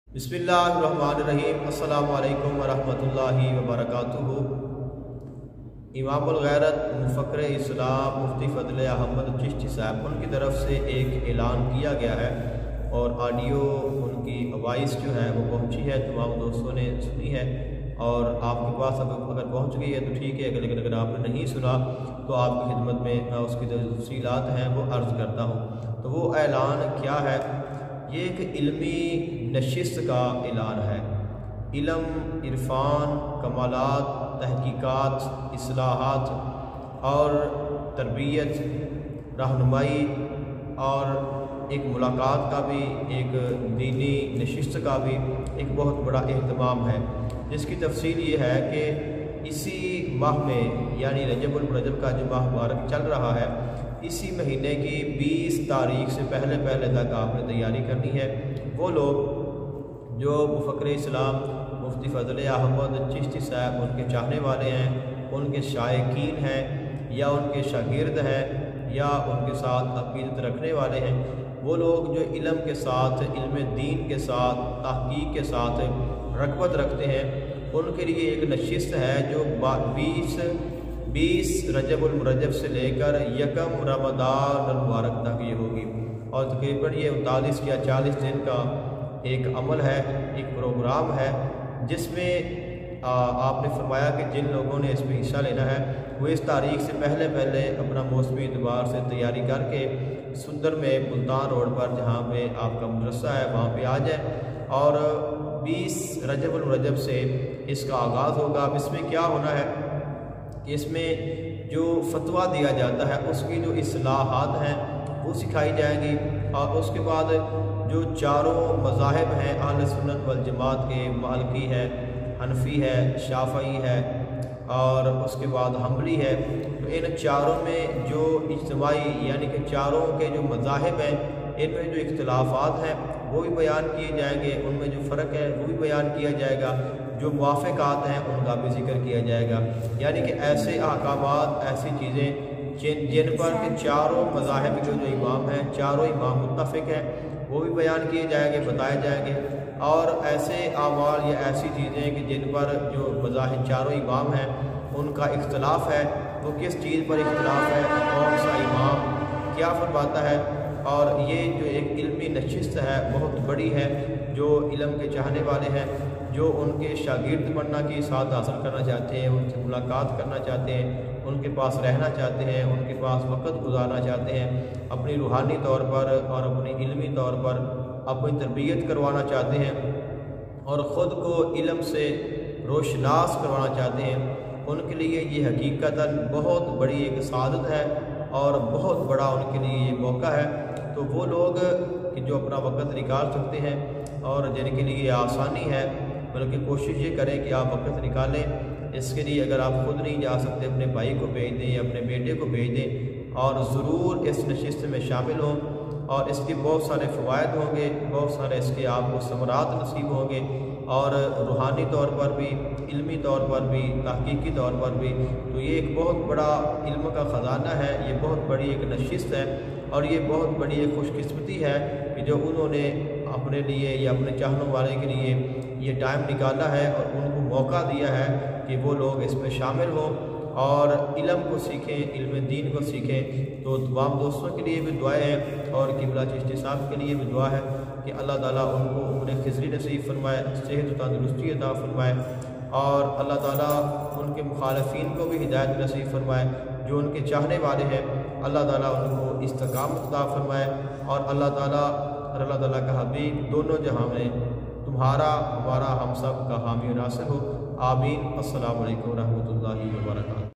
बिस्मिल्लाहिर्रहमानिर्रहीम। अस्सलामु अलैकुम वरहमतुल्लाहि वबरकातुहू। इमामुल गैरत मुफक्र इस्लाम मुफ्ती फजल अहमद चिश्ती साहब उनकी तरफ से एक ऐलान किया गया है और ऑडियो उनकी वॉइस जो है वो पहुंची है, तमाम दोस्तों ने सुनी है और आपके पास अगर पहुंच गई है तो ठीक है, लेकिन अगर आपने नहीं सुना तो आपकी खिदमत में मैं उसकी जो तफसीलात हैं वो अर्ज़ करता हूँ। तो वो ऐलान क्या है? ये एक इल्मी नशिस्त का ऐलान है। इल्म, इरफान, कमालात, तहकीकात, इस्लाहात और तरबियत, रहनुमाई और एक मुलाकात का भी, एक दीनी नशिस्त का भी एक बहुत बड़ा एहतमाम है, जिसकी तफसील ये है कि इसी माह में यानी रजबुल मुरज्जब का जो माह मुबारक चल रहा है, इसी महीने की 20 तारीख से पहले तक आपने तैयारी करनी है। वो लोग जो मुफक्र इस्लाम मुफ्ती फजल अहमद चिश्ती साहब उनके चाहने वाले हैं, उनके शायकीन हैं या उनके शागिर्द हैं या उनके साथ अक़ीदत रखने वाले हैं, वो लोग जो इल्म के साथ, इल्म दीन के साथ, तहक़ीक़ के साथ रग़बत रखते हैं, उनके लिए एक नशिस्त है जो 20 रजबुल मुरज्जब से लेकर 1 रमज़ान मुबारक तक ये होगी और तकरीबन ये 39 या 40 दिन का एक अमल है, एक प्रोग्राम है, जिसमें आपने फरमाया कि जिन लोगों ने इसमें हिस्सा लेना है वो इस तारीख से पहले अपना मौसमी एतबार से तैयारी करके सुंदर में मुल्तान रोड पर जहाँ पे आपका मदरसा है वहाँ पे आ जाए और 20 रजबुल मुरज्जब से इसका आगाज़ होगा। अब इसमें क्या होना है कि इसमें जो फतवा दिया जाता है उसकी जो इस्लाहात हैं वो सिखाई जाएंगी और उसके बाद जो चारों मज़ाहिब हैं अहले सुन्नत वल जमात के, मालिकी है, हनफी है, शाफ़ई है और उसके बाद हम्बली है, तो इन चारों में जो इज्तिमाई यानी कि चारों के जो मज़ाहिब हैं इनमें जो इख्तिलाफ़ात हैं वो भी बयान किए जाएंगे, उनमें जो फ़र्क है वो भी बयान किया जाएगा, जो मुवाफ़क़ात हैं उनका भी जिक्र किया जाएगा। यानी कि ऐसे अहकामात, ऐसी चीज़ें जिन पर कि चारों मज़ाहिब के जो इमाम हैं, चारों इमाम मुत्तफ़िक़ हैं, वो भी बयान किए जाएंगे, बताए जाएंगे। और ऐसे आमाल या ऐसी चीज़ें कि जिन पर जो मज़ाहिब चारों इमाम हैं उनका इख्तिलाफ़ है, वो किस चीज़ पर इख्तिलाफ़ है, कौन सा इमाम क्या फरमाता है। और ये जो एक इल्मी नशिस्त है बहुत बड़ी है, जो इल्म के चाहने वाले हैं, जो उनके शागिर्द बनना की साथ हासिल करना चाहते हैं, उनसे मुलाकात करना चाहते हैं, उनके पास रहना चाहते हैं, उनके पास वक़्त गुजारना चाहते हैं, अपनी रूहानी तौर पर और अपनी इल्मी तौर पर अपनी तरबियत करवाना चाहते हैं और ख़ुद को इल्म से रोशनास करवाना चाहते हैं, उनके लिए ये हकीकतन बहुत बड़ी एक सादत है और बहुत बड़ा उनके लिए ये मौका है। तो वो लोग कि जो अपना वक़्त निकाल सकते हैं और जिनके लिए आसानी है, बल्कि कोशिश ये करें कि आप वक़्त निकालें। इसके लिए अगर आप ख़ुद नहीं जा सकते, अपने भाई को भेज दें या अपने बेटे को भेज दें और ज़रूर इस नशिस्त में शामिल हों और इसके बहुत सारे फ़वायद होंगे, बहुत सारे इसके आपको समरात नसीब होंगे और रूहानी तौर पर भी, इल्मी तौर पर भी, तहक़ीक़ी तौर पर भी। तो ये एक बहुत बड़ा इल्म का ख़जाना है, ये बहुत बड़ी एक नशिस्त है और ये बहुत बड़ी एक खुशकिस्मती है कि जो उन्होंने अपने लिए या अपने चाहने वाले के लिए ये टाइम निकाला है और उनको मौका दिया है कि वो लोग इसमें शामिल हों और इल्म को सीखें, इल्म दीन को सीखें। तो तमाम दोस्तों के लिए भी दुआएं हैं और क़िबला चिश्ती साहब के लिए भी दुआ है कि अल्लाह ताला उनको उम्र खिज़री नसीब फरमाए, सेहत तंदुरुस्ती अता फरमाए और अल्लाह ताला उनके मुखालफीन को भी हिदायत नसीब फरमाए। जो उनके चाहने वाले हैं अल्लाह ताला उनको इस्तकामत अता फरमाए और अल्लाह ताला का हबीब दोनों जहां में तुम्हारा, हमारा, हम सब का हामी नासिर हो। आमीन। अस्सलामु अलैकुम रहमतुल्लाहि व बरकातहू।